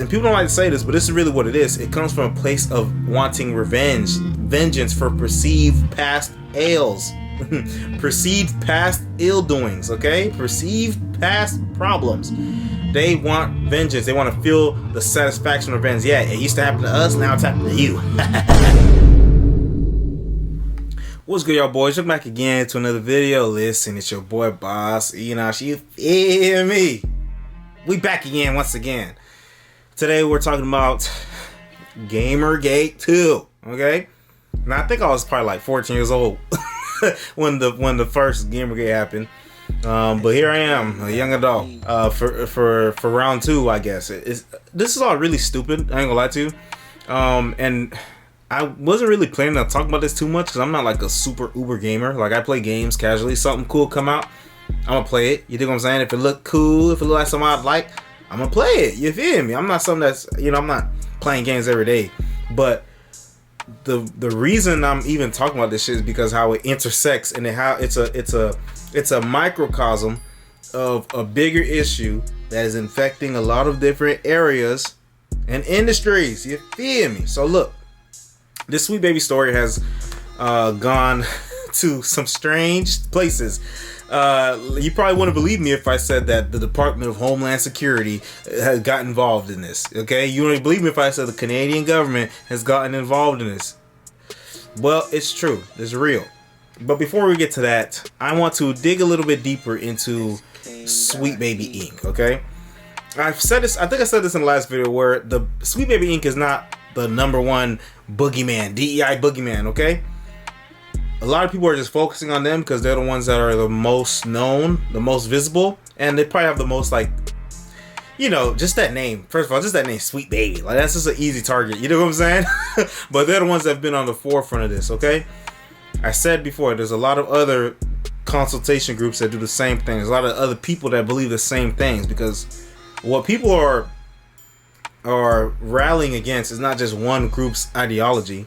And people don't like to say this, but this is really what it is. It comes from a place of wanting revenge, vengeance for perceived past ails, perceived past ill doings, okay? Perceived past problems. They want vengeance. They want to feel the satisfaction of revenge. Yeah, it used to happen to us, now it's happening to you. What's good, y'all boys? Welcome back again to another video. Listen, it's your boy Boss. You feel me? We back again once again. Today we're talking about Gamergate 2, okay? Now I think I was probably like 14 years old when the first Gamergate happened. But here I am, a young adult, for round 2, I guess. This is all really stupid, I ain't gonna lie to you. And I wasn't really planning on talking about this too much because I'm not like a super uber gamer. Like, I play games casually. Something cool come out, I'm gonna play it. You think what I'm saying? If it look cool, if it look like something I'd like, I'm gonna play it. You feel me? I'm not something that's, I'm not playing games every day. But the reason I'm even talking about this shit is because how it intersects and how it's a microcosm of a bigger issue that is infecting a lot of different areas and industries. You feel me? So look, this Sweet Baby story has gone to some strange places. You probably wouldn't believe me if I said that the Department of Homeland Security has got involved in this. Okay, you wouldn't believe me if I said the Canadian government has gotten involved in this. Well, it's true. It's real. But before we get to that, I want to dig a little bit deeper into Sweet Baby Inc. Okay, I've said this. I think I said this in the last video where the Sweet Baby Inc. is not the #1 boogeyman, DEI boogeyman. Okay. A lot of people are just focusing on them because they're the ones that are the most known, the most visible, and they probably have the most, like, just that name. First of all, just that name, Sweet Baby. Like, that's just an easy target. You know what I'm saying? But they're the ones that have been on the forefront of this, okay? I said before, there's a lot of other consultation groups that do the same thing. There's a lot of other people that believe the same things because what people are rallying against is not just one group's ideology.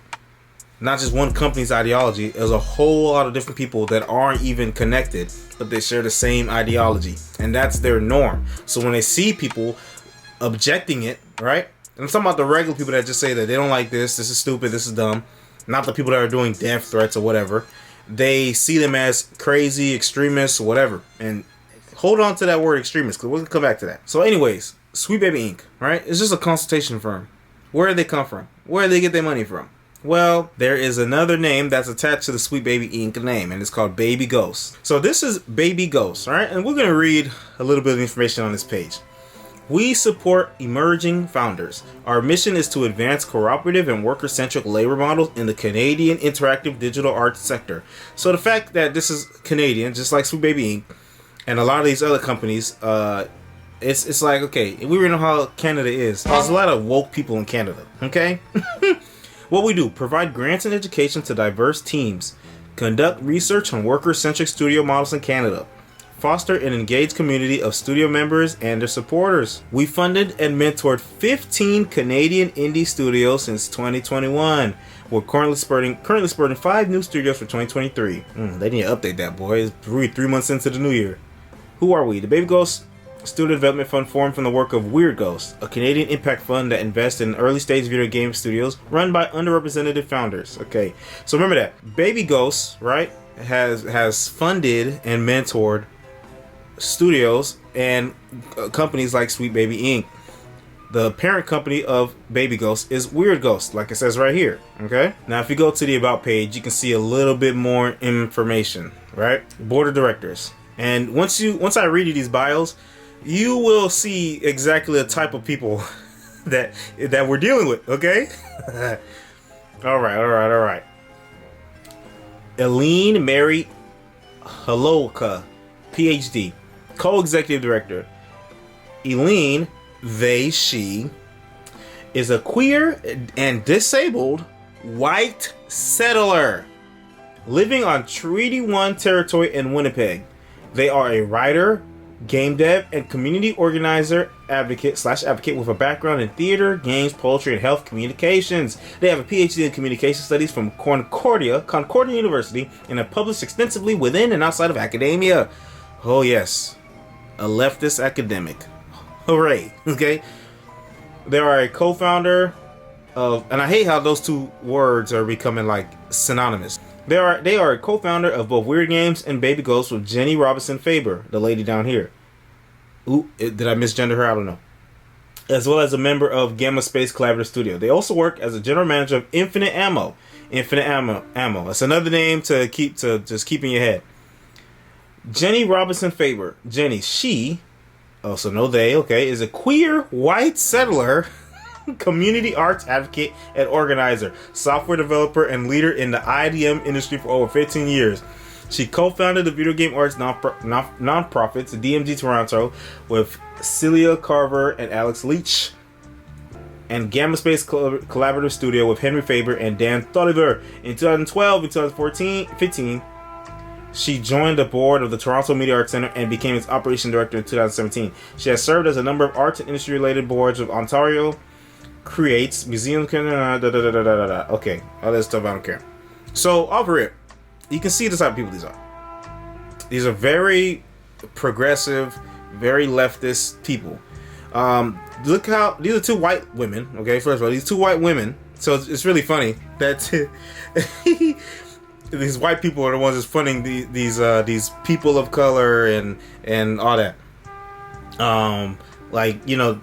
Not just one company's ideology. There's a whole lot of different people that aren't even connected, but they share the same ideology, and that's their norm. So when they see people objecting it, right? I'm talking about the regular people that just say that they don't like this is stupid, this is dumb. Not the people that are doing death threats or whatever. They see them as crazy, extremists, whatever. And hold on to that word extremist, because we're going to come back to that. So anyways, Sweet Baby Inc., right? It's just a consultation firm. Where do they come from? Where do they get their money from? Well, there is another name that's attached to the Sweet Baby Inc. name, and it's called Baby Ghost. So this is Baby Ghost, all right? And we're going to read a little bit of information on this page. We support emerging founders. Our mission is to advance cooperative and worker-centric labor models in the Canadian interactive digital arts sector. So the fact that this is Canadian, just like Sweet Baby Inc., and a lot of these other companies, it's like, okay, we already know how Canada is. There's a lot of woke people in Canada, okay? What we do, provide grants and education to diverse teams, conduct research on worker-centric studio models in Canada, foster an engaged community of studio members and their supporters. We funded and mentored 15 Canadian indie studios since 2021. We're currently spurting 5 new studios for 2023. They need to update that, boy. It's 3 months into the new year. Who are we? The Baby Ghost Studio Development Fund formed from the work of Weird Ghost, a Canadian impact fund that invests in early-stage video game studios run by underrepresented founders. Okay, so remember that. Baby Ghost, right, has funded and mentored studios and companies like Sweet Baby Inc. The parent company of Baby Ghost is Weird Ghost, like it says right here. Okay, now if you go to the About page, you can see a little bit more information, right? Board of directors. And once I read you these bios, you will see exactly the type of people that we're dealing with, okay? All right. Eileen Mary Haloka, PhD, co-executive director. Eileen, she, is a queer and disabled white settler living on Treaty 1 territory in Winnipeg. They are a writer, game dev, and community organizer advocate with a background in theater, games, poetry, and health communications. They have a PhD in communication studies from Concordia University and have published extensively within and outside of academia. Oh yes, a leftist academic. Hooray. Okay. They are a co-founder of, and I hate how those two words are becoming like synonymous. They are a co-founder of both Weird Games and Baby Ghost with Jenny Robinson Faber, the lady down here. Ooh, did I misgender her? I don't know. As well as a member of Gamma Space Collaborative Studio. They also work as a general manager of Infinite Ammo. Infinite Ammo. That's another name to just keep in your head. Jenny Robinson Faber. Jenny, she, so no they, okay, is a queer white settler, community arts advocate and organizer, software developer, and leader in the IDM industry for over 15 years. She co-founded the video game arts nonprofits, DMG Toronto, with Celia Carver and Alex Leach, and Gamma Space Collaborative Studio with Henry Faber and Dan Tolliver. In 2012 and 2015, she joined the board of the Toronto Media Arts Center and became its operation director in 2017. She has served as a number of arts and industry-related boards of Ontario Creates, Museum, okay, all this stuff I don't care. So, over it, you can see the type of people these are. These are very progressive, very leftist people. Look how these are two white women. Okay, first of all, these two white women. So it's really funny that these white people are the ones that's funding these people of color and all that. Like, you know,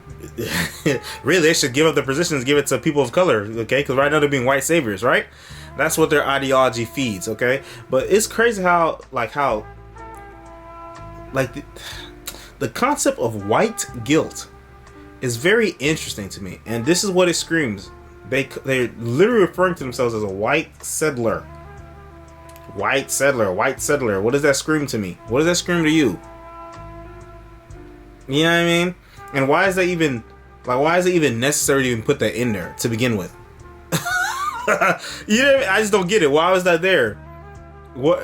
really they should give up the positions, give it to people of color. Okay, because right now they're being white saviors, right? That's what their ideology feeds. Okay, but it's crazy how the concept of white guilt is very interesting to me, and this is what it screams. They're literally referring to themselves as a white settler. White settler, white settler. What does that scream to me? What does that scream to you? You know what I mean? And why is that even necessary to even put that in there to begin with? You know what I mean? I just don't get it. Why was that there? What?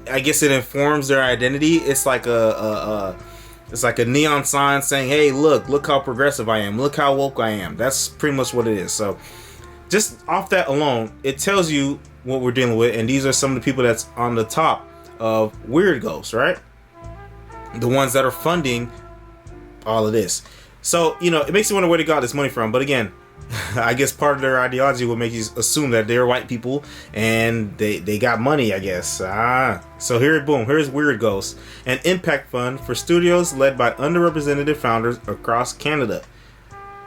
I guess it informs their identity. It's like it's like a neon sign saying, "Hey, look how progressive I am. Look how woke I am." That's pretty much what it is. So, just off that alone, it tells you what we're dealing with. And these are some of the people that's on the top of Weird Ghosts, right? The ones that are funding all of this. So, you know, it makes you wonder where they got this money from. But again, I guess part of their ideology will make you assume that they're white people and they got money, I guess. So here's Weird Ghosts, an impact fund for studios led by underrepresented founders across Canada.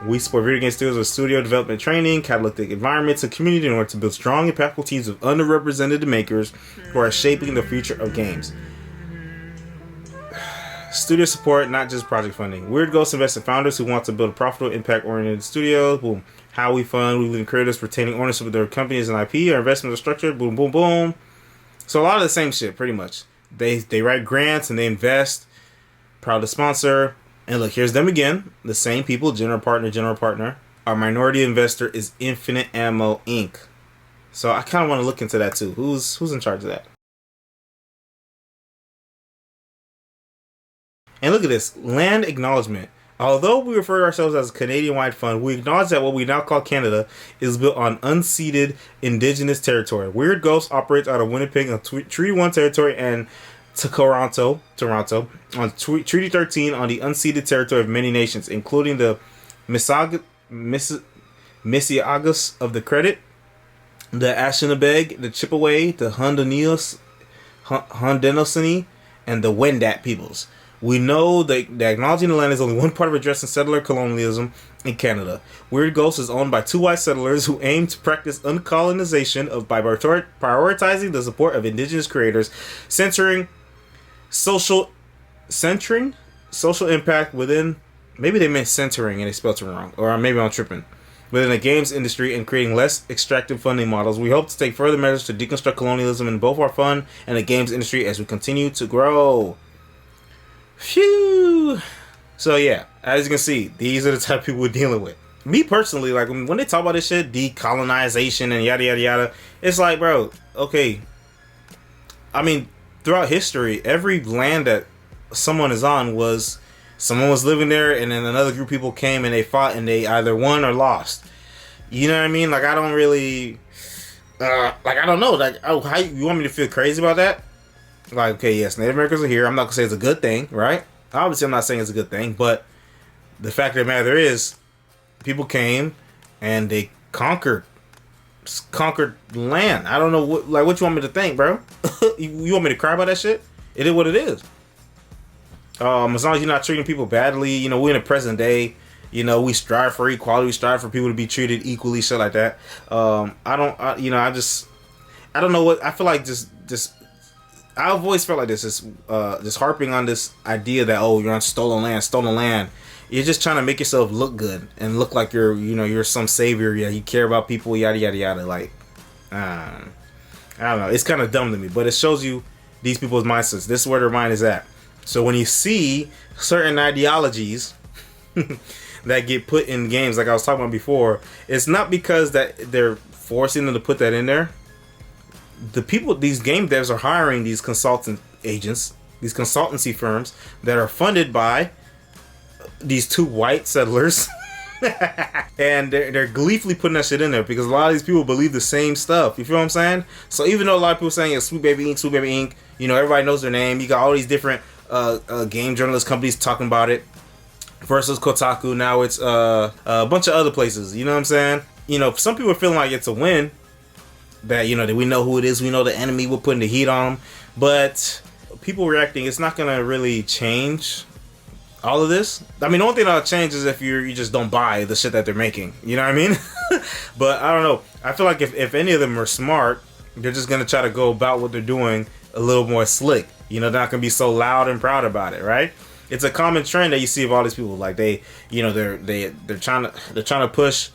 We support video game studios with studio development training, catalytic environments, and community in order to build strong, impactful teams of underrepresented makers who are shaping the future of games. Studio support, not just project funding. Weird Ghosts invests in founders who want to build a profitable, impact-oriented studio. Boom. How we fund. We believe in creators retaining ownership of their companies and IP. Our investments are structured. Boom, boom, boom. So a lot of the same shit, pretty much. They write grants and they invest. Proud to sponsor. And look, here's them again. The same people. General partner. Our minority investor is Infinite Ammo Inc. So I kind of want to look into that too. Who's in charge of that? And look at this, land acknowledgement. Although we refer to ourselves as a Canadian-wide fund, we acknowledge that what we now call Canada is built on unceded Indigenous territory. Weird Ghosts operates out of Winnipeg on Treaty 1 territory and Toronto on Treaty 13 on the unceded territory of many nations, including the Mississaugas of the Credit, the Anishinaabe, the Chippewa, the Haudenosaunee, and the Wendat peoples. We know that acknowledging the land is only one part of addressing settler colonialism in Canada. Weird Ghosts is owned by two white settlers who aim to practice uncolonization by prioritizing the support of Indigenous creators, centering social impact within. Maybe they meant centering and they spelled it wrong, or maybe I'm tripping. Within the games industry and creating less extractive funding models. We hope to take further measures to deconstruct colonialism in both our fund and the games industry as we continue to grow. Phew. So yeah, as you can see, these are the type of people we're dealing with. Me personally, like when they talk about this shit, decolonization and yada yada yada, it's like, bro, okay. I mean, throughout history, every land that someone is on someone was living there, and then another group of people came and they fought and they either won or lost. You know what I mean? Like I don't really, I don't know. Like, how you want me to feel crazy about that? Like, okay, yes, Native Americans are here. I'm not gonna say it's a good thing, right? Obviously, I'm not saying it's a good thing, but the fact of the matter is, people came and they conquered land. I don't know what you want me to think, bro. You want me to cry about that shit? It is what it is. As long as you're not treating people badly, you know, we're in the present day. You know, we strive for equality. We strive for people to be treated equally, shit like that. I don't know what I feel like. I've always felt like this is just harping on this idea that, oh, you're on stolen land. You're just trying to make yourself look good and look like you're some savior. Yeah, you care about people, yada yada yada. Like, I don't know. It's kind of dumb to me, but it shows you these people's mindsets. This is where their mind is at. So when you see certain ideologies that get put in games, like I was talking about before, it's not because that they're forcing them to put that in there. The people, these game devs are hiring these consultant agents, these consultancy firms that are funded by these two white settlers. And they're gleefully putting that shit in there because a lot of these people believe the same stuff. You feel what I'm saying? So even though a lot of people saying it's Sweet Baby Inc., you know, everybody knows their name. You got all these different game journalist companies talking about it. Versus Kotaku, now it's a bunch of other places. You know what I'm saying? You know, some people are feeling like it's a win. That, you know, that we know who it is. We know the enemy. We're putting the heat on them. But people reacting, it's not going to really change all of this. I mean, the only thing that'll change is if you just don't buy the shit that they're making. You know what I mean? But I don't know. I feel like if any of them are smart, they're just going to try to go about what they're doing a little more slick. You know, they're not going to be so loud and proud about it, right? It's a common trend that you see of all these people. Like they're trying to push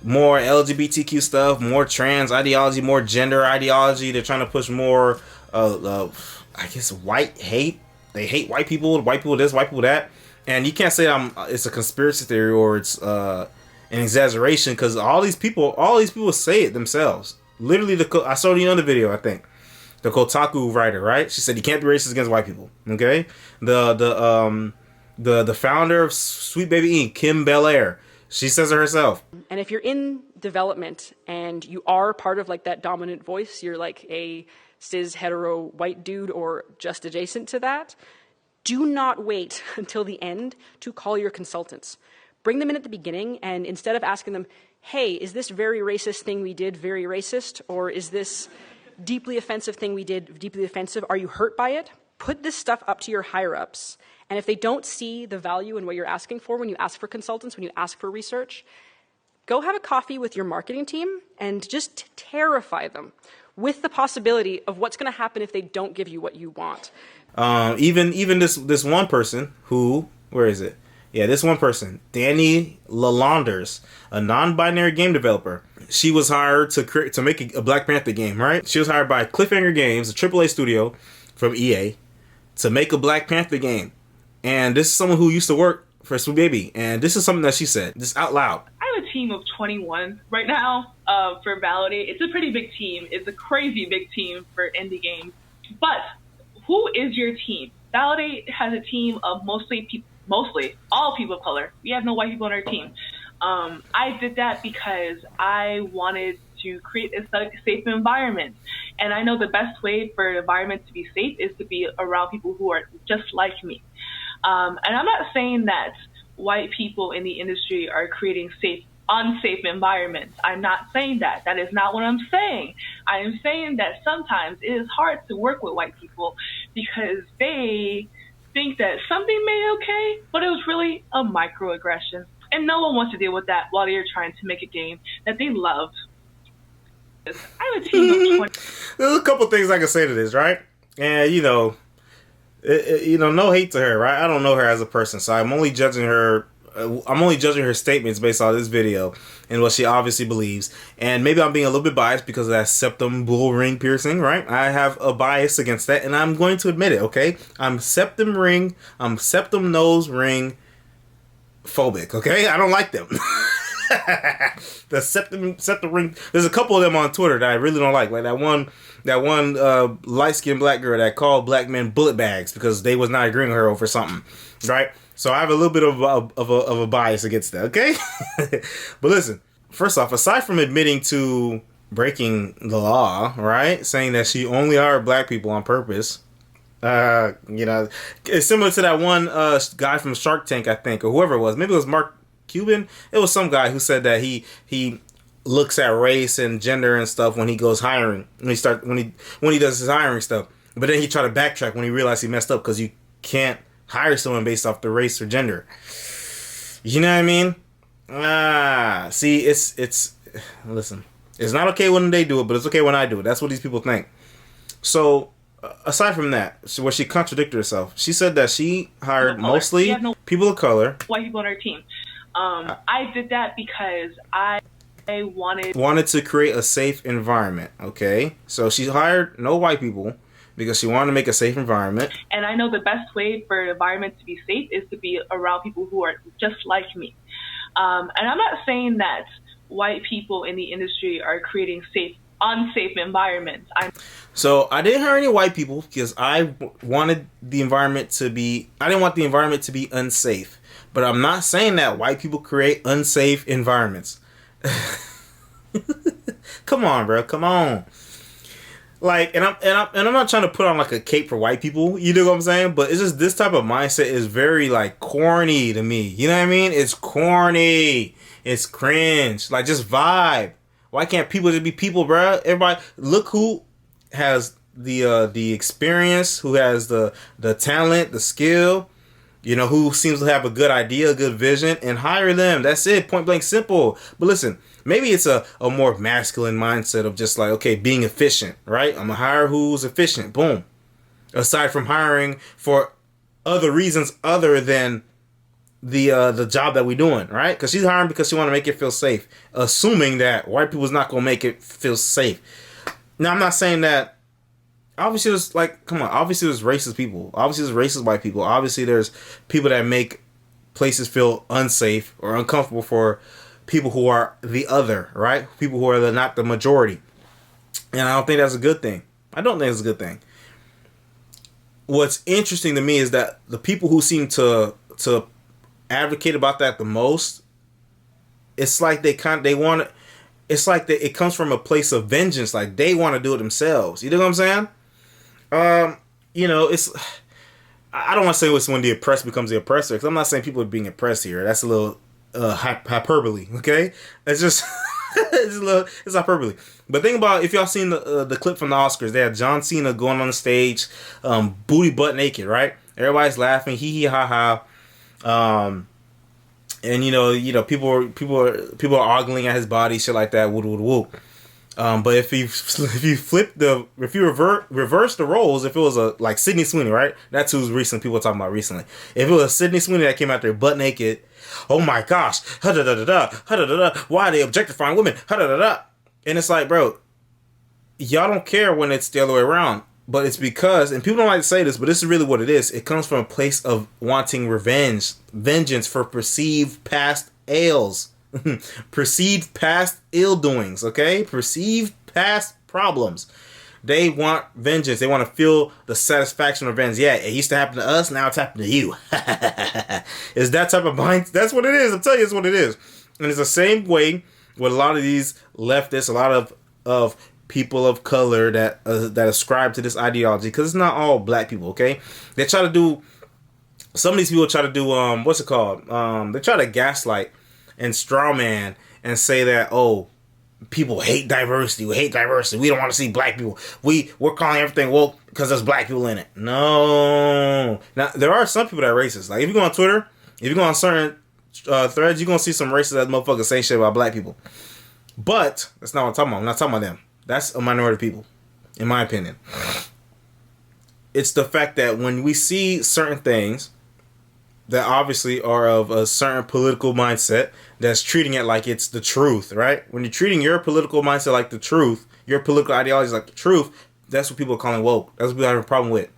more LGBTQ stuff, more trans ideology, more gender ideology. They're trying to push more, I guess, white hate. They hate white people this, white people that. And you can't say it's a conspiracy theory or it's an exaggeration because all these people say it themselves. Literally, I saw it in the video, I think. The Kotaku writer, right? She said you can't be racist against white people. Okay, the founder of Sweet Baby Inc., Kim Belair, she says it herself. And if you're in development and you are part of like that dominant voice, you're like a cis hetero white dude or just adjacent to that, do not wait until the end to call your consultants. Bring them in at the beginning, and instead of asking them, hey, is this very racist thing we did very racist, or is this deeply offensive thing we did deeply offensive, are you hurt by it? Put this stuff up to your higher-ups. And if they don't see the value in what you're asking for when you ask for consultants, when you ask for research, go have a coffee with your marketing team and just terrify them with the possibility of what's going to happen if they don't give you what you want. Even this one person who, where is it? Yeah, this one person, Danny Lalanders, a non-binary game developer. She was hired to make a Black Panther game, right? She was hired by Cliffhanger Games, a AAA studio from EA, to make a Black Panther game. And this is someone who used to work for Sweet Baby. And this is something that she said, just out loud. I have a team of 21 right now for Validate. It's a pretty big team. It's a crazy big team for indie games. But who is your team? Validate has a team of mostly all people of color. We have no white people on our team. I did that because I wanted to create a safe environment. And I know the best way for an environment to be safe is to be around people who are just like me. And I'm not saying that white people in the industry are creating unsafe environments. I'm not saying that. That is not what I'm saying. I am saying that sometimes it is hard to work with white people because they think that something made okay, but it was really a microaggression. And no one wants to deal with that while they're trying to make a game that they love. I have a team of 20. There's a couple things I can say to this, right? And, no hate to her, right? I don't know her as a person, so I'm only judging her statements based on this video and what she obviously believes. And maybe I'm being a little bit biased because of that septum bull ring piercing, right? I have a bias against that, and I'm going to admit it, okay? I'm septum nose ring phobic, okay? I don't like them. The septum ring. There's a couple of them on Twitter that I really don't like that one light-skinned black girl that called black men bullet bags because they was not agreeing with her over something, right? So I have a little bit of a bias against that, okay? But listen, first off, aside from admitting to breaking the law, right, saying that she only hired black people on purpose, You know, it's similar to that one guy from Shark Tank, I think, or whoever it was. Maybe it was Mark Cuban. It was some guy who said that he looks at race and gender and stuff when he goes hiring. When he does his hiring stuff. But then he tried to backtrack when he realized he messed up because you can't hire someone based off the race or gender. You know what I mean? See, it's listen. It's not okay when they do it, but it's okay when I do it. That's what these people think. So, aside from that, where she contradicted herself, she said that she hired mostly people of color, white people on her team. I did that because I wanted to create a safe environment. Okay, so she hired no white people because she wanted to make a safe environment. And I know the best way for an environment to be safe is to be around people who are just like me. And I'm not saying that white people in the industry are creating unsafe environments. So I didn't hire any white people because I wanted the environment to be. I didn't want the environment to be unsafe. But I'm not saying that white people create unsafe environments. Come on, bro. Come on. Like, and I'm not trying to put on like a cape for white people. You know what I'm saying? But it's just this type of mindset is very like corny to me. You know what I mean? It's corny. It's cringe. Like, just vibe. Why can't people just be people, bro? Everybody, look who has the experience, who has the talent, the skill, you know, who seems to have a good idea, a good vision, and hire them. That's it. Point blank simple. But listen, maybe it's a more masculine mindset of just like, okay, being efficient, right? I'm gonna hire who's efficient. Boom. Aside from hiring for other reasons other than the job that we're doing, right? Because she's hiring because she want to make it feel safe, assuming that white people's not gonna make it feel safe. Now, I'm not saying that. Obviously, there's like, come on. Obviously, there's racist people. Obviously, there's racist white people. Obviously, there's people that make places feel unsafe or uncomfortable for people who are the other, right? People who are not the majority. And I don't think that's a good thing. I don't think it's a good thing. What's interesting to me is that the people who seem to advocate about that the most, it's like they want to, it's like it comes from a place of vengeance. Like, they want to do it themselves. You know what I'm saying? You know, it's, I don't want to say it's when the oppressed becomes the oppressor, because I'm not saying people are being oppressed here. That's a little hyperbole, okay? It's just it's hyperbole. But think about, if y'all seen the clip from the Oscars, they had John Cena going on the stage, booty butt naked, right? Everybody's laughing, hee hee ha ha. And you know, people are ogling at his body, shit like that, woo woo woo. But if you reverse the roles, if it was like Sydney Sweeney, right? That's who's recent people are talking about recently. If it was Sydney Sweeney that came out there butt naked, oh my gosh, ha da da da da, ha da da da. Why are they objectifying women? Ha da da da. And it's like, bro, y'all don't care when it's the other way around. But it's because, and people don't like to say this, but this is really what it is. It comes from a place of wanting vengeance for perceived past ails. Perceived past ill doings, okay? Perceived past problems. They want vengeance. They want to feel the satisfaction of revenge. Yeah, it used to happen to us, now it's happening to you. It's that type of mind. That's what it is. I'm telling you, it's what it is. And it's the same way with a lot of these leftists, a lot of people of color that ascribe to this ideology, because it's not all black people, okay? They try to do, some of these people try to do, what's it called? They try to gaslight and strawman and say that, oh, people hate diversity. We hate diversity. We don't want to see black people. We're calling everything woke because there's black people in it. No. Now, there are some people that are racist. Like, if you go on Twitter, if you go on certain threads, you're going to see some racist ass motherfuckers saying shit about black people. But that's not what I'm talking about. I'm not talking about them. That's a minority of people, in my opinion. It's the fact that when we see certain things that obviously are of a certain political mindset that's treating it like it's the truth, right? When you're treating your political mindset like the truth, your political ideology like the truth, that's what people are calling woke. That's what people have a problem with,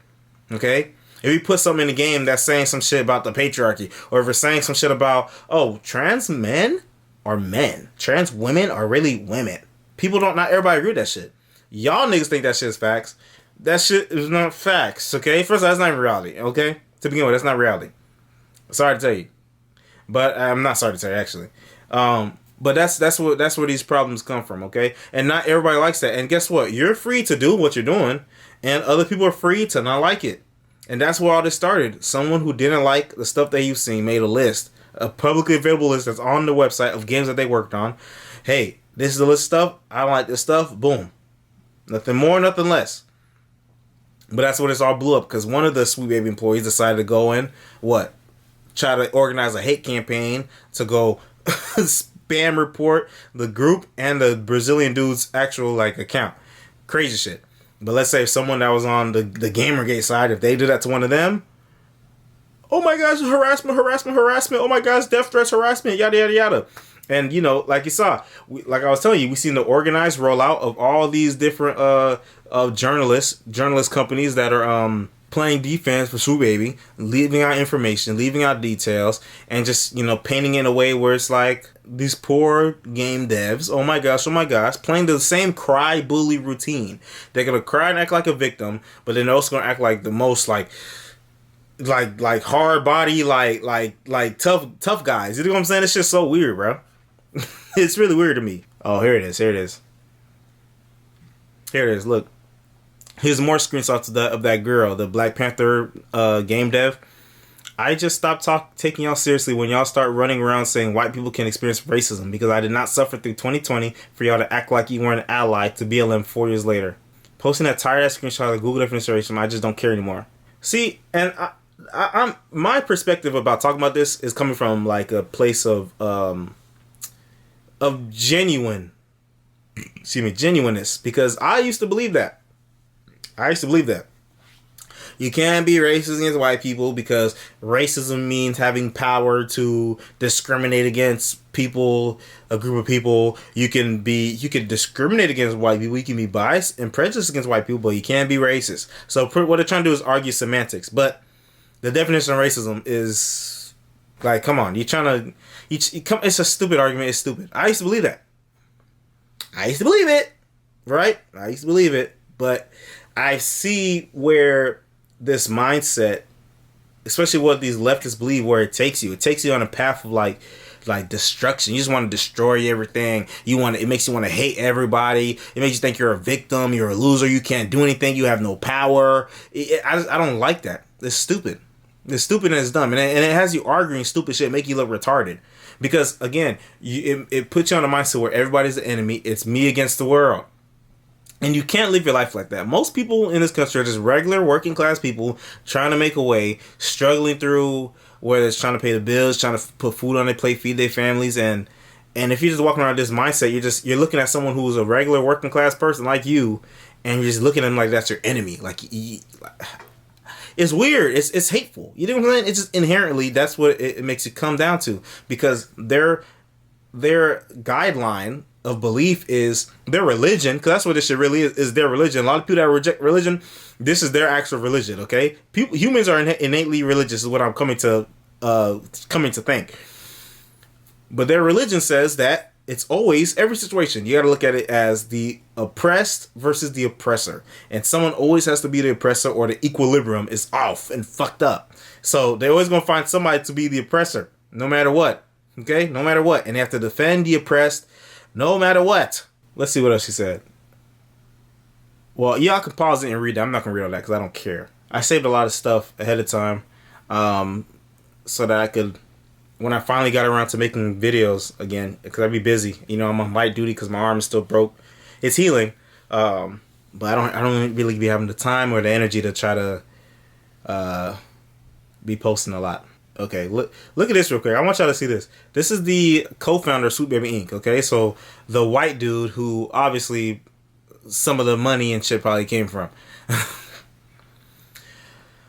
okay? If you put something in the game that's saying some shit about the patriarchy, or if it's saying some shit about, oh, trans men are men, trans women are really women. Not everybody agree with that shit. Y'all niggas think that shit is facts. That shit is not facts, okay? First of all, that's not even reality, okay? To begin with, that's not reality. Sorry to tell you, but I'm not sorry to tell you, actually. But that's where these problems come from, okay? And not everybody likes that. And guess what? You're free to do what you're doing, and other people are free to not like it. And that's where all this started. Someone who didn't like the stuff that he was seeing made a list, a publicly available list that's on the website of games that they worked on. Hey, this is the list of stuff. I don't like this stuff. Boom. Nothing more, nothing less. But that's when this all blew up, because one of the Sweet Baby employees decided to go in, try to organize a hate campaign to go spam report the group and the Brazilian dude's actual account. Crazy shit. But let's say if someone that was on the Gamergate side, if they did that to one of them, oh my gosh, harassment, oh my gosh, death threats, harassment, yada, yada, yada. And, like you saw, like I was telling you, we seen the organized rollout of all these different journalist companies that are playing defense for Sweet Baby, leaving out information, leaving out details, and just, painting in a way where it's like these poor game devs, oh my gosh, playing the same cry bully routine. They're going to cry and act like a victim, but then they're also going to act like the most like hard body, like tough guys. You know what I'm saying? It's just so weird, bro. It's really weird to me. Oh, here it is. Look, here's more screenshots of that girl, the Black Panther game dev. I just stopped taking y'all seriously when y'all start running around saying white people can experience racism, because I did not suffer through 2020 for y'all to act like you were an ally to BLM 4 years later. Posting that tired ass screenshot of Google definition, I just don't care anymore. See, and I'm my perspective about talking about this is coming from like a place of genuineness, because I used to believe that. You can't be racist against white people because racism means having power to discriminate against people, a group of people. You can discriminate against white people. You can be biased and prejudiced against white people, but you can't be racist. So what they're trying to do is argue semantics. But the definition of racism is like, come on, it's a stupid argument. It's stupid. I used to believe that. Right? I used to believe it, but I see where this mindset, especially what these leftists believe, where it takes you. It takes you on a path of like destruction. You just want to destroy everything. It makes you want to hate everybody. It makes you think you're a victim, you're a loser, you can't do anything, you have no power. I don't like that. It's stupid. It's stupid and it's dumb. And it has you arguing stupid shit, make you look retarded. Because again, it puts you on a mindset where everybody's the enemy. It's me against the world. And you can't live your life like that. Most people in this country are just regular working class people trying to make a way, struggling through, whether it's trying to pay the bills, trying to put food on their plate, feed their families. And if you're just walking around this mindset, you're looking at someone who's a regular working class person like you, and you're just looking at them like that's your enemy. Like, it's weird. It's hateful. You know what I'm saying? It's just inherently, that's what it makes it come down to. Because their guideline of belief is their religion, because that's what this shit really is their religion. A lot of people that reject religion, this is their actual religion, okay? Humans are innately religious is what I'm coming to think. But their religion says that it's always, every situation, you got to look at it as the oppressed versus the oppressor. And someone always has to be the oppressor, or the equilibrium is off and fucked up. So they're always going to find somebody to be the oppressor, no matter what. Okay? No matter what. And they have to defend the oppressed no matter what. Let's see what else she said. Well, y'all can pause it and read that. I'm not going to read all that because I don't care. I saved a lot of stuff ahead of time so that I could, when I finally got around to making videos again, because I'd be busy. I'm on light duty because my arm is still broke. It's healing. But I don't really be having the time or the energy to try to be posting a lot. Okay, look at this real quick. I want y'all to see this. This is the co-founder of Sweet Baby Inc. Okay, so the white dude who obviously some of the money and shit probably came from.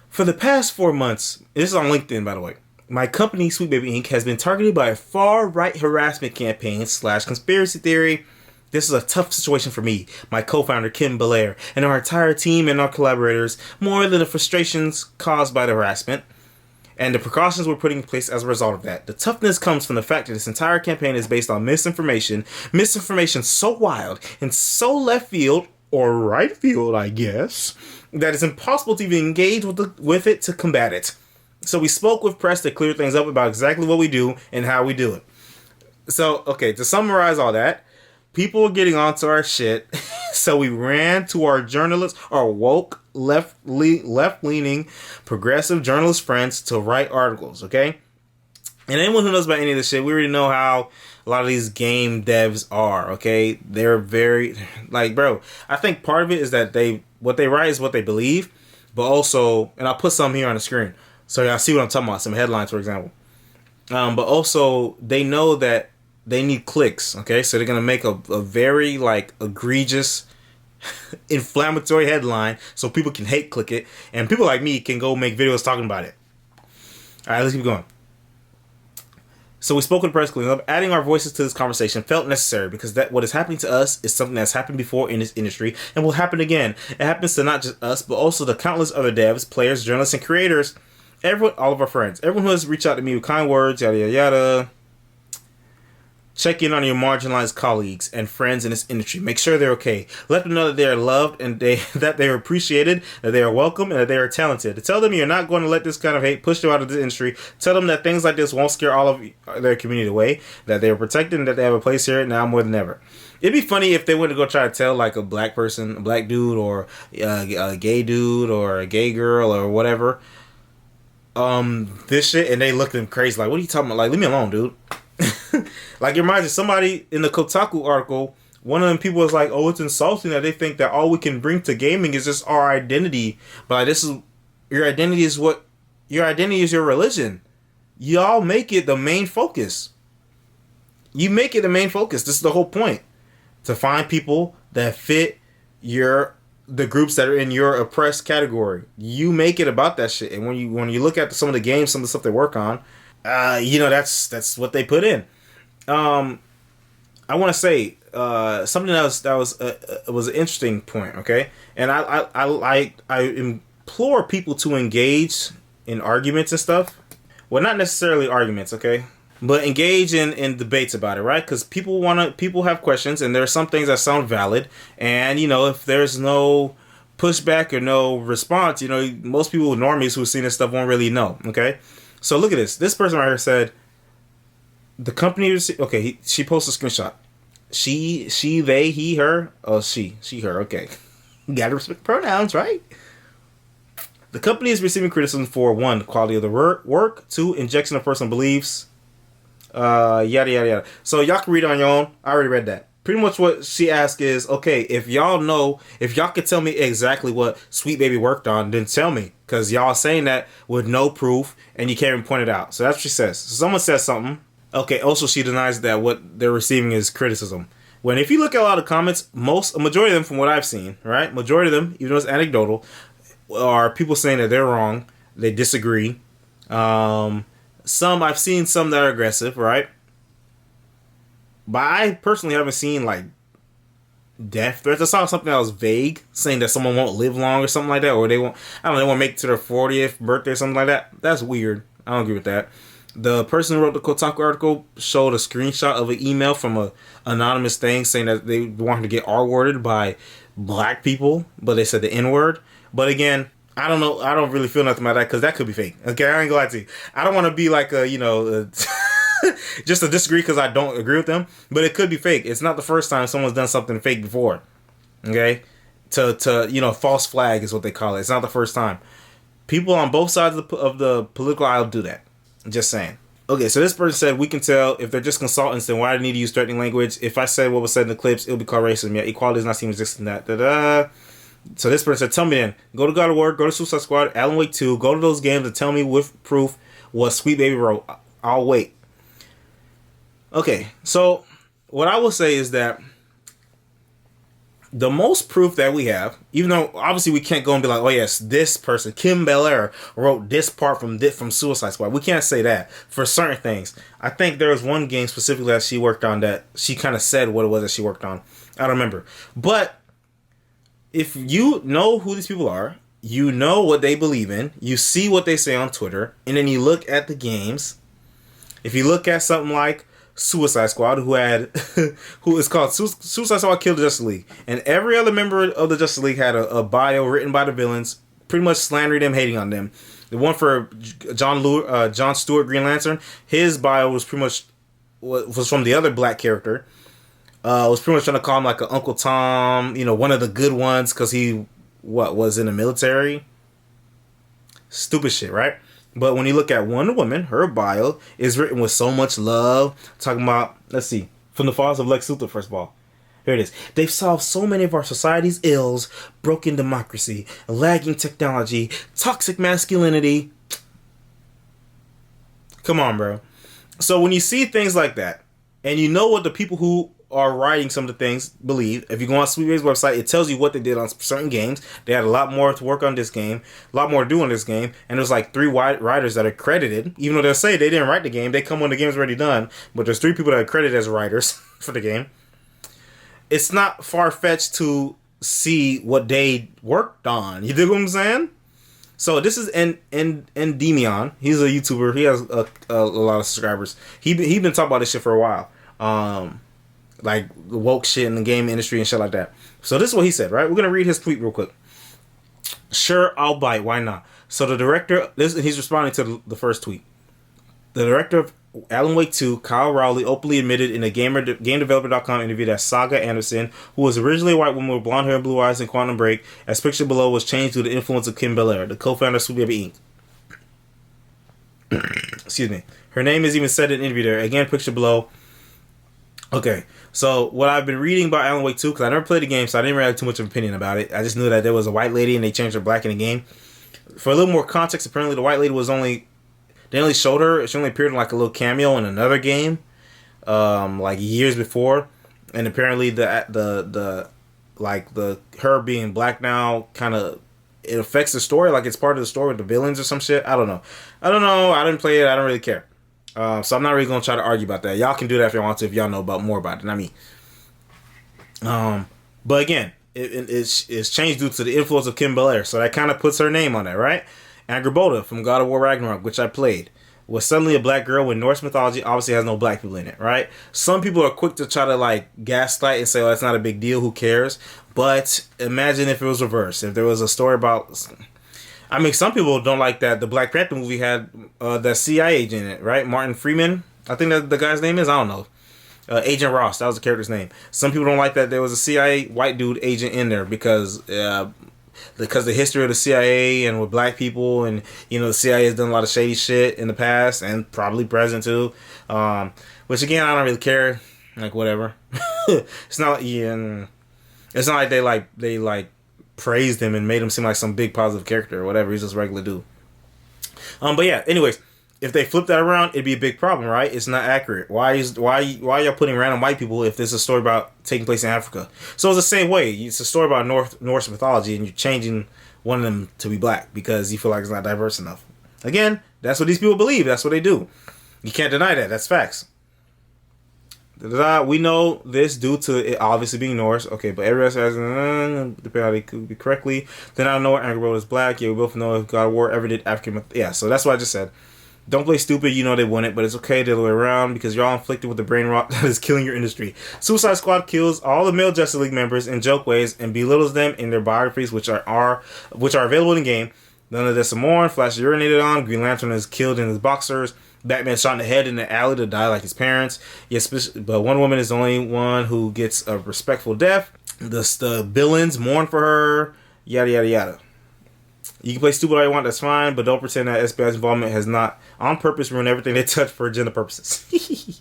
For the past 4 months, this is on LinkedIn, by the way, my company, Sweet Baby Inc., has been targeted by a far-right harassment campaign / conspiracy theory. This is a tough situation for me, my co-founder, Kim Belair, and our entire team and our collaborators, more than the frustrations caused by the harassment and the precautions we're putting in place as a result of that. The toughness comes from the fact that this entire campaign is based on misinformation so wild and so left field, or right field, I guess, that it's impossible to even engage with it to combat it. So we spoke with press to clear things up about exactly what we do and how we do it. So, okay, to summarize all that, people are getting onto our shit So we ran to our journalists, our woke, left-leaning, progressive journalist friends to write articles, okay? And anyone who knows about any of this shit, we already know how a lot of these game devs are, okay? They're very, like, bro, I think part of it is that what they write is what they believe, but also, and I'll put some here on the screen, so y'all see what I'm talking about, some headlines, for example. But also, they know that they need clicks, okay? So they're going to make a very, like, egregious, inflammatory headline so people can hate click it, and people like me can go make videos talking about it. All right, let's keep going. So we spoke with press cleanup. Adding our voices to this conversation felt necessary because that what is happening to us is something that's happened before in this industry and will happen again. It happens to not just us, but also the countless other devs, players, journalists, and creators. Everyone, all of our friends, everyone who has reached out to me with kind words, yada yada yada. Check in on your marginalized colleagues and friends in this industry. Make sure they're okay. Let them know that they are loved and that they are appreciated, that they are welcome, and that they are talented. Tell them you're not going to let this kind of hate push them out of the industry. Tell them that things like this won't scare all of their community away, that they are protected and that they have a place here now more than ever. It'd be funny if they went to go try to tell like a black person, a black dude, or a gay dude, or a gay girl, or whatever, this shit, and they look at them crazy like, what are you talking about? Like, leave me alone, dude. Like, it reminds me, somebody in the Kotaku article, one of them people was like, oh, it's insulting that they think that all we can bring to gaming is just our identity. But like, this is, your identity is your religion. Y'all make it the main focus. You make it the main focus. This is the whole point. To find people that fit the groups that are in your oppressed category. You make it about that shit. And when you look at some of the games, some of the stuff they work on, that's what they put in. I want to say something that was an interesting point. Okay, and I implore people to engage in arguments and stuff. Well, not necessarily arguments, okay, but engage in debates about it, right? Because people have questions, and there are some things that sound valid, and if there's no pushback or no response, most people, normies who've seen this stuff, won't really know. Okay, so look at this. This person right here said, the company, okay, she posted a screenshot. She, they, he, her. Oh, she, her. Okay. You gotta respect pronouns, right? The company is receiving criticism for 1, quality of the work, 2, injection of personal beliefs, yada, yada, yada. So y'all can read it on your own. I already read that. Pretty much what she asked is, okay, if y'all could tell me exactly what Sweet Baby worked on, then tell me. Because y'all saying that with no proof, and you can't even point it out. So that's what she says. So someone says something. Okay, also she denies that what they're receiving is criticism. When if you look at a lot of comments, a majority of them from what I've seen, right? Majority of them, even though it's anecdotal, are people saying that they're wrong, they disagree. I've seen some that are aggressive, right? But I personally haven't seen like death threats. I saw something that was vague, saying that someone won't live long or something like that, or they won't make it to their 40th birthday or something like that. That's weird. I don't agree with that. The person who wrote the Kotaku article showed a screenshot of an email from a anonymous thing saying that they wanted to get R-worded by black people, but they said the N-word. But again, I don't know. I don't really feel nothing about that because that could be fake. Okay, I ain't gonna lie to you. I don't want to be like just to disagree because I don't agree with them, but it could be fake. It's not the first time someone's done something fake before. Okay, to false flag is what they call it. It's not the first time. People on both sides of the political aisle do that. Just saying. Okay, so this person said, we can tell if they're just consultants, then why do they need to use threatening language? If I said what was said in the clips, it'll be called racism. Yeah, equality is not seen existing that. So this person said, tell me then. Go to God of War, go to Suicide Squad, Alan Wake 2, go to those games and tell me with proof what Sweet Baby wrote. I'll wait. Okay, so what I will say is that the most proof that we have, even though obviously we can't go and be like, oh yes, this person, Kim Belair, wrote this part from Suicide Squad. We can't say that for certain things. I think there was one game specifically that she worked on that she kind of said what it was that she worked on. I don't remember. But if you know who these people are, you know what they believe in, you see what they say on Twitter, and then you look at the games. If you look at something like Suicide Squad, who is called Suicide Squad Killed the Justice League, and every other member of the Justice League had a bio written by the villains, pretty much slandering them, hating on them. The one for John Stewart, Green Lantern, his bio was pretty much was from the other black character. Was pretty much trying to call him like an Uncle Tom, you know, one of the good ones, because he was in the military. Stupid shit, right? But when you look at Wonder Woman, her bio is written with so much love. Talking about, let's see, from the fathers of Lex Luthor, first of all. Here it is. They've solved so many of our society's ills: broken democracy, lagging technology, toxic masculinity. Come on, bro. So when you see things like that, and you know what the people who are writing some of the things believe, if you go on Sweet Baby's website, it tells you what they did on certain games. They had a lot more to work on this game, a lot more to do on this game, and there's like 3 writers that are credited, even though they'll say they didn't write the game. They come when the game's already done, but there's 3 people that are credited as writers for the game. It's not far-fetched to see what they worked on. You dig what I'm saying? So this is Endymion. He's a YouTuber. He has a lot of subscribers. He been talking about this shit for a while. Like the woke shit in the game industry and shit like that. So this is what he said, right? We're going to read his tweet real quick. Sure, I'll bite. Why not? So the director, he's responding to the first tweet. The director of Alan Wake 2, Kyle Rowley, openly admitted in a GameDeveloper.com interview that Saga Anderson, who was originally a white woman with blonde hair and blue eyes in Quantum Break, as pictured below, was changed due to the influence of Kim Belair, the co-founder of Sweet Baby Inc. Excuse me. Her name is even said in the interview there. Again, picture below. Okay, so what I've been reading about Alan Wake 2, because I never played the game, so I didn't really have too much of an opinion about it. I just knew that there was a white lady and they changed her black in the game. For a little more context, apparently the white lady was only... They only showed her. She only appeared in like a little cameo in another game, like years before. And apparently the her being black now kind of, it affects the story. Like it's part of the story with the villains or some shit. I don't know. I didn't play it. I don't really care. So I'm not really gonna try to argue about that. Y'all can do that if y'all want to, if y'all know more about it, not me. But again, it's changed due to the influence of Kim Belair, so that kind of puts her name on there, right? Angrboda from God of War Ragnarok, which I played, was suddenly a black girl when Norse mythology obviously has no black people in it, right? Some people are quick to try to like gaslight and say, oh, that's not a big deal, who cares? But imagine if it was reversed. If there was a story about... I mean, some people don't like that the Black Panther movie had the CIA agent in it, right? Martin Freeman, I think that the guy's name is, I don't know. Agent Ross, that was the character's name. Some people don't like that there was a CIA white dude agent in there because the history of the CIA and with black people, and you know the CIA has done a lot of shady shit in the past and probably present too. Which again, I don't really care. Like whatever. It's not like they praised him and made him seem like some big positive character or whatever. He's just a regular dude. But yeah. Anyways, if they flip that around, it'd be a big problem, right? It's not accurate. Why y'all putting random white people if there's a story about taking place in Africa? So it's the same way. It's a story about Norse mythology, and you're changing one of them to be black because you feel like it's not diverse enough. Again, that's what these people believe. That's what they do. You can't deny that. That's facts. We know this due to it obviously being Norse. Okay, but everybody else has depending how they could be correctly. Then I don't know what Angrboda is black. Yeah, we both know if God of War ever did African. Yeah, so that's what I just said. Don't play stupid, you know they won it, but it's okay the other way around because you're all inflicted with the brain rot that is killing your industry. Suicide Squad kills all the male Justice League members in joke ways and belittles them in their biographies, which are available in the game. None of this more. Flash is urinated on. Green Lantern is killed in his boxers. Batman shot in the head in the alley to die like his parents. Yes, but Wonder Woman is the only one who gets a respectful death. The villains mourn for her. Yada yada yada. You can play stupid all you want, that's fine, but don't pretend that SBI's involvement has not, on purpose, ruined everything they touch for agenda purposes.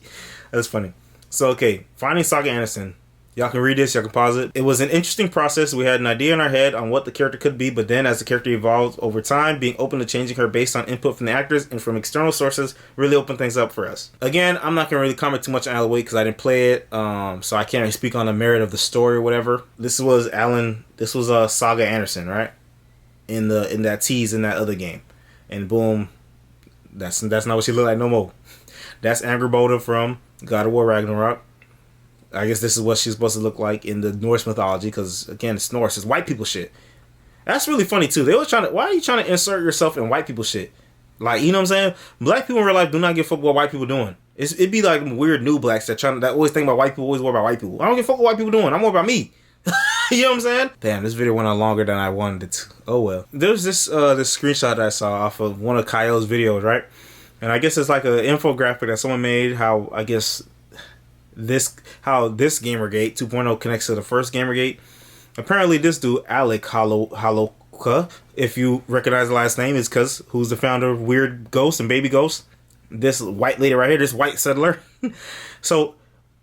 That's funny. So, okay, finding Saga Anderson. Y'all can read this, y'all can pause it. It was an interesting process. We had an idea in our head on what the character could be, but then as the character evolved over time, being open to changing her based on input from the actors and from external sources really opened things up for us. Again, I'm not going to really comment too much on Alan Wake because I didn't play it, so I can't really speak on the merit of the story or whatever. This was Saga Anderson, right? In that tease in that other game, and boom, that's not what she looked like no more. That's Angrboda from God of War Ragnarok. I guess this is what she's supposed to look like in the Norse mythology, because again, it's Norse, it's white people shit. That's really funny too. They always why are you trying to insert yourself in white people shit? Like, you know what I'm saying? Black people in real life do not give a fuck what white people doing. It'd be like weird new blacks that always think about white people, always worry about white people. I don't give a fuck what white people doing. I'm worried about me. You know what I'm saying? Damn, this video went on longer than I wanted it to. Oh well. There's this screenshot that I saw off of one of Kyle's videos, right? And I guess it's like an infographic that someone made, how I guess how this Gamergate 2.0 connects to the first Gamergate. Apparently, this dude Alec Holoka, if you recognize the last name, is because who's the founder of Weird Ghost and Baby Ghost. This white lady right here, this white settler. So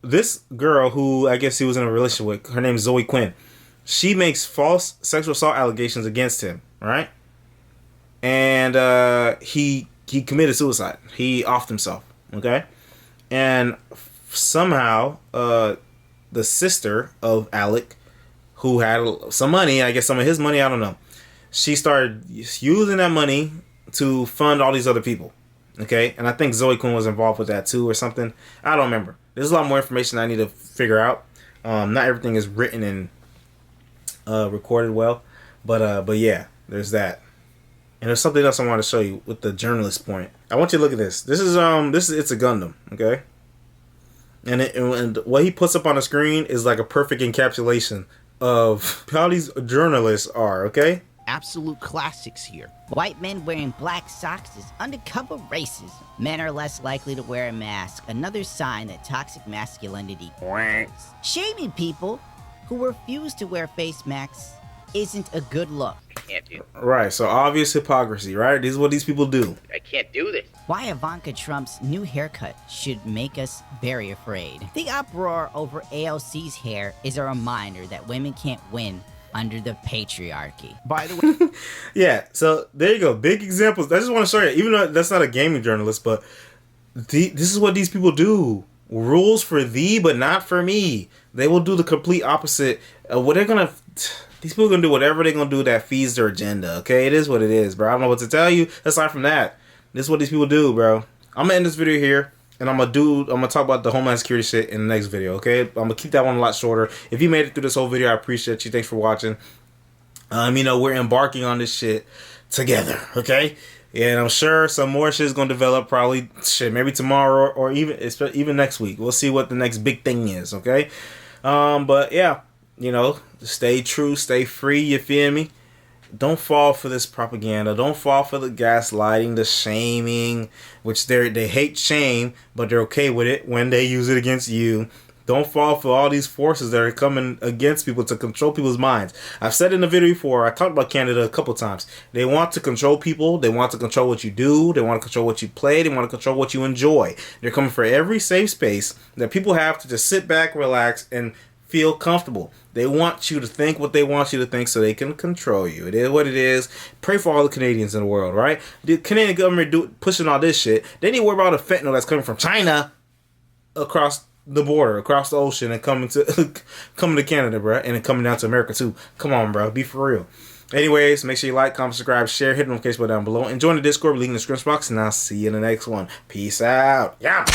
this girl who I guess he was in a relationship with, her name is Zoe Quinn. She makes false sexual assault allegations against him, right? And he committed suicide. He offed himself, okay? And somehow the sister of Alec, who had some money, I guess some of his money, I don't know, she started using that money to fund all these other people. Okay, and I think Zoe Quinn was involved with that too or something. I don't remember. There's a lot more information I need to figure out. Not everything is written and recorded well. But yeah, there's that. And there's something else I want to show you with the journalist point. I want you to look at this. This is It's a Gundam, okay? And what he puts up on the screen is like a perfect encapsulation of how these journalists are, okay? Absolute classics here. White men wearing black socks is undercover racism. Men are less likely to wear a mask, another sign that toxic masculinity works. Shaming people who refuse to wear face masks isn't a good look. Can't do. Right, so obvious hypocrisy, right? This is what these people do. I can't do this. Why Ivanka Trump's new haircut should make us very afraid. The uproar over AOC's hair is a reminder that women can't win under the patriarchy. By the way, yeah, so there you go. Big examples. I just want to show you, even though that's not a gaming journalist, but this is what these people do. Rules for thee, but not for me. They will do the complete opposite of what they're going to... These people are going to do whatever they're going to do that feeds their agenda, okay? It is what it is, bro. I don't know what to tell you. Aside from that, this is what these people do, bro. I'm going to end this video here. And I'm gonna talk about the Homeland Security shit in the next video, okay? I'm gonna keep that one a lot shorter. If you made it through this whole video, I appreciate you. Thanks for watching. We're embarking on this shit together, okay? And I'm sure some more shit is gonna develop. Probably maybe tomorrow or even next week. We'll see what the next big thing is, okay? But yeah, stay true, stay free. You feel me? Don't fall for this propaganda. Don't fall for the gaslighting, the shaming, which they hate shame, but they're okay with it when they use it against you. Don't fall for all these forces that are coming against people to control people's minds. I've said in the video before, I talked about Canada a couple times. They want to control people. They want to control what you do. They want to control what you play. They want to control what you enjoy. They're coming for every safe space that people have to just sit back, relax, and feel comfortable. They want you to think what they want you to think so they can control you. It is what it is. Pray for all the Canadians in the world, right? The Canadian government pushing all this shit. They need to worry about the fentanyl that's coming from China across the border, across the ocean, and coming to Canada, bro, and then coming down to America too. Come on, bro, be for real. Anyways, make sure you like, comment, subscribe, share, hit the notification bell down below, and join the Discord link in the description box. And I'll see you in the next one. Peace out. Yeah.